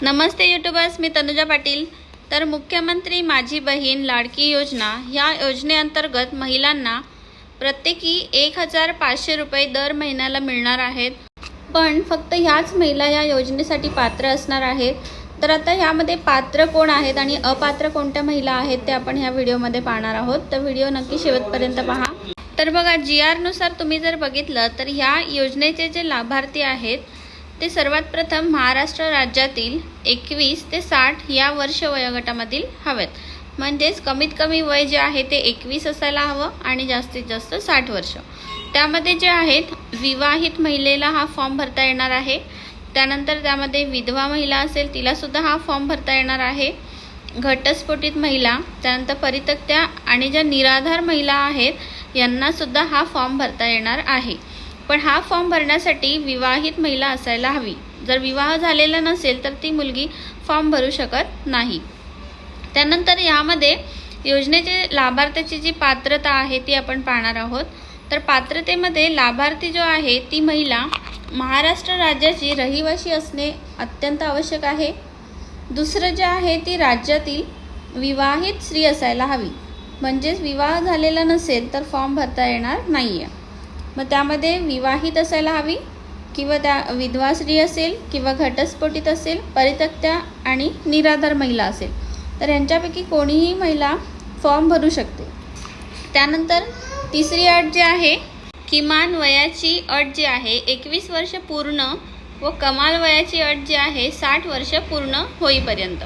नमस्ते YouTubers, मी तनुजा पाटील। तर मुख्यमंत्री माझी बहीण लाडकी योजना या योजनेअंतर्गत महिलांना प्रत्येकी 1500 रुपये दर महिन्याला मिळणार आहेत। पण फक्त ह्याच महिला या योजनेसाठी पात्र असणार आहेत। तर आता ह्यामध्ये पात्र कोण आहेत आणि अपात्र कोणत्या महिला आहेत ते आपण ह्या व्हिडिओमध्ये पाहणार आहोत। तर व्हिडिओ नक्की शेवटपर्यंत पहा। तर बघा, GR नुसार तुम्ही जर बघितलं तर ह्या योजनेचे जे लाभार्थी आहेत ते सर्वात प्रथम महाराष्ट्र राज्यातील 21 ते 60 या वर्ष वयोगटामधील हवेत। म्हणजेच कमीत कमी वय जे आहे ते 21 असायला हवं आणि जास्तीत जास्त 60 वर्ष। त्यामध्ये जे आहेत विवाहित महिलेला हा फॉर्म भरता येणार आहे। त्यानंतर त्यामध्ये विधवा महिला असेल तिलासुद्धा हा फॉर्म भरता येणार आहे। घटस्फोटित महिला, त्यानंतर परित्यक्त्या आणि ज्या निराधार महिला आहेत यांनासुद्धा हा फॉर्म भरता येणार आहे। पण हा फॉर्म भरण्यासाठी विवाहित महिला असायला हवी। जर विवाह झालेला नसेल तर ती मुलगी फॉर्म भरू शकत नाही। त्यानंतर यामध्ये योजनेचे लाभार्थ्याची जी पात्रता आहे ती आपण पाहणार आहोत। तर पात्रतेमध्ये लाभार्थी जो आहे ती महिला महाराष्ट्र राज्याची रहिवासी असणे अत्यंत आवश्यक आहे। दुसरं जे आहे ती राज्यातील विवाहित स्त्री असायला हवी। म्हणजेच विवाह झालेला नसेल तर फॉर्म भरता येणार नाही आहे। मग त्यामध्ये विवाहित असायला हवी किंवा त्या विधवा स्त्री असेल किंवा घटस्फोटित असेल, परित्यक्त्या आणि निराधार महिला असेल तर यांच्यापैकी कोणीही महिला फॉर्म भरू शकते। त्यानंतर तिसरी अट जी आहे, किमान वयाची अट जी आहे 21 वर्ष पूर्ण व कमाल वयाची अट जी आहे 60 वर्ष पूर्ण होईपर्यंत।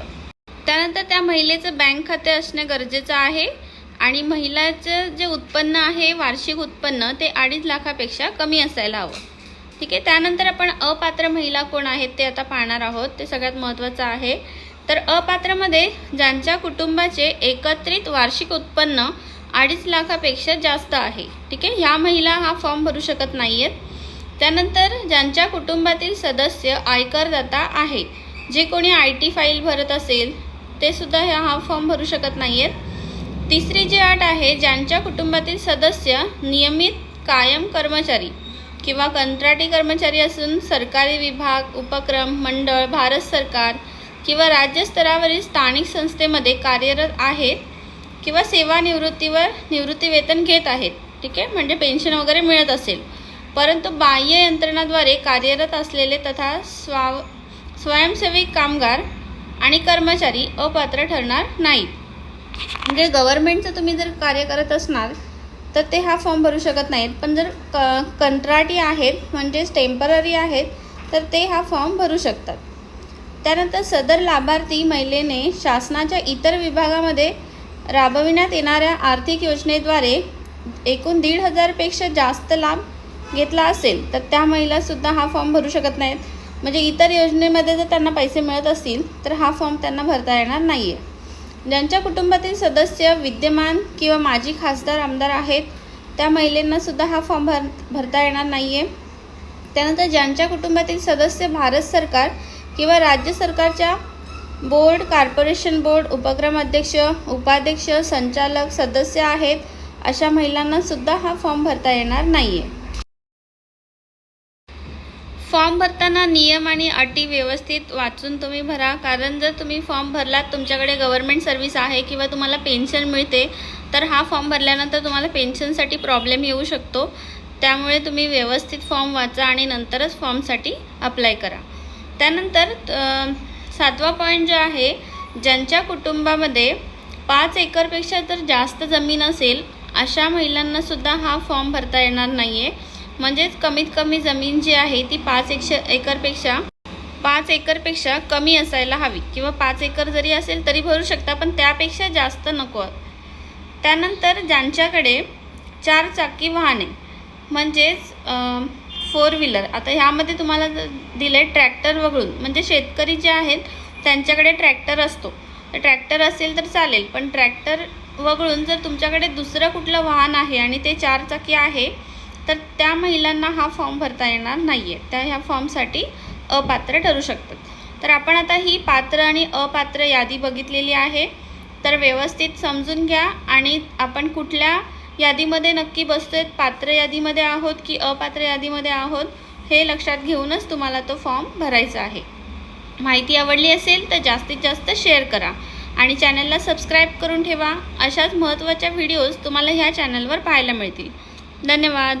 त्यानंतर त्या महिलेचं बँक खाते असणे गरजेचं आहे आणि महिलाचं जे उत्पन्न आहे वार्षिक उत्पन्न ते 2.5 लाखापेक्षा कमी असायला हवं। ठीक आहे। त्यानंतर आपण अपात्र महिला कोण आहेत ते आता पाहणार आहोत। ते सगळ्यात महत्त्वाचं आहे। तर अपात्रमध्ये ज्यांच्या कुटुंबाचे एकत्रित वार्षिक उत्पन्न 2.5 लाखापेक्षा जास्त आहे। ठीक आहे, ह्या महिला हा फॉर्म भरू शकत नाही आहेत। त्यानंतर ज्यांच्या कुटुंबातील सदस्य आयकरदाता आहे, जे कोणी IT फाईल भरत असेल ते सुद्धा हा फॉर्म भरू शकत नाही आहेत। तिसरी जी अट आहे, ज्यांच्या कुटुंबातील सदस्य नियमित कायम कर्मचारी किंवा कंत्राटी कर्मचारी असून सरकारी विभाग, उपक्रम, मंडळ, भारत सरकार किंवा राज्य स्तरावरील स्थानिक संस्थेमध्ये कार्यरत आहेत किंवा सेवानिवृत्तीवर निवृत्तीवेतन घेत आहेत। ठीक आहे, म्हणजे पेन्शन वगैरे मिळत असेल परंतु बाह्य यंत्रणाद्वारे कार्यरत असलेले तथा स्वयंसेवी कामगार आणि कर्मचारी अपात्र ठरणार नाहीत। म्हणजे गव्हर्नमेंटचं तुम्ही जर कार्य करत असणार तर ते हा फॉर्म भरू शकत नाहीत। पण जर कंत्राटी आहेत म्हणजेच टेम्पररी आहेत तर ते हा फॉर्म भरू शकतात। त्यानंतर सदर लाभार्थी महिलेने शासनाच्या इतर विभागामध्ये राबविण्यात येणाऱ्या आर्थिक योजनेद्वारे एकूण 1,500 पेक्षा जास्त लाभ घेतला असेल तर त्या महिलासुद्धा हा फॉर्म भरू शकत नाहीत। म्हणजे इतर योजनेमध्ये जर त्यांना पैसे मिळत असतील तर हा फॉर्म त्यांना भरता येणार नाही आहे। ज्यांच्या कुटुंबातील सदस्य विद्यमान किंवा माजी खासदार आमदार आहेत त्या महिलांनासुद्धा हा फॉर्म भरता येणार नाही आहे। त्यानंतर ज्यांच्या कुटुंबातील सदस्य भारत सरकार किंवा राज्य सरकारच्या बोर्ड, कॉर्पोरेशन बोर्ड, उपक्रम अध्यक्ष, उपाध्यक्ष, संचालक, सदस्य आहेत अशा महिलांनासुद्धा हा फॉर्म भरता येणार नाही आहे। फॉर्म भरताना नियम आणि अटी व्यवस्थित वाचून तुम्ही भरा। कारण जर तुम्ही फॉर्म भरलात, तुमच्याकडे गव्हर्नमेंट सर्व्हिस आहे किंवा तुम्हाला पेन्शन मिळते तर हा फॉर्म भरल्यानंतर तुम्हाला पेन्शनसाठी प्रॉब्लेम येऊ शकतो। त्यामुळे तुम्ही व्यवस्थित फॉर्म वाचा आणि नंतरच फॉर्मसाठी अप्लाय करा। त्यानंतर 7वा पॉईंट जो आहे, ज्यांच्या कुटुंबामध्ये 5 एकरपेक्षा जर जास्त जमीन असेल अशा महिलांनासुद्धा हा फॉर्म भरता येणार नाही आहे। म्हणजेच कमीत कमी जमीन जी आहे ती 5 एकरपेक्षा कमी असायला हवी किंवा 5 एकर जरी असेल तरी भरू शकता पण त्यापेक्षा जास्त नको। त्यानंतर ज्यांच्याकडे 4 चाकी वाहने म्हणजेच 4 व्हीलर, आता ह्यामध्ये तुम्हाला दिले ट्रॅक्टर वगळून, म्हणजे शेतकरी जे आहेत त्यांच्याकडे ट्रॅक्टर असतो, ट्रॅक्टर असेल तर चालेल पण ट्रॅक्टर वगळून जर तुमच्याकडे दुसरं कुठलं वाहन आहे आणि ते 4 चाकी आहे तर त्या महिलांना हा फॉर्म भरता येणार नाही आहे। त्या ह्या फॉर्मसाठी अपात्र ठरू शकतात। तर आपण आता ही पात्र आणि अपात्र यादी बघितलेली आहे। तर व्यवस्थित समजून घ्या आणि आपण कुठल्या यादीमध्ये नक्की बसतोय, पात्र यादीमध्ये आहोत की अपात्र यादीमध्ये आहोत हे लक्षात घेऊनच तुम्हाला तो फॉर्म भरायचा आहे। माहिती आवडली असेल तर जास्तीत जास्त शेअर करा आणि चॅनलला सबस्क्राईब करून ठेवा. अशाच महत्त्वाच्या व्हिडिओज तुम्हाला ह्या चॅनलवर पाहायला मिळतील. धन्यवाद.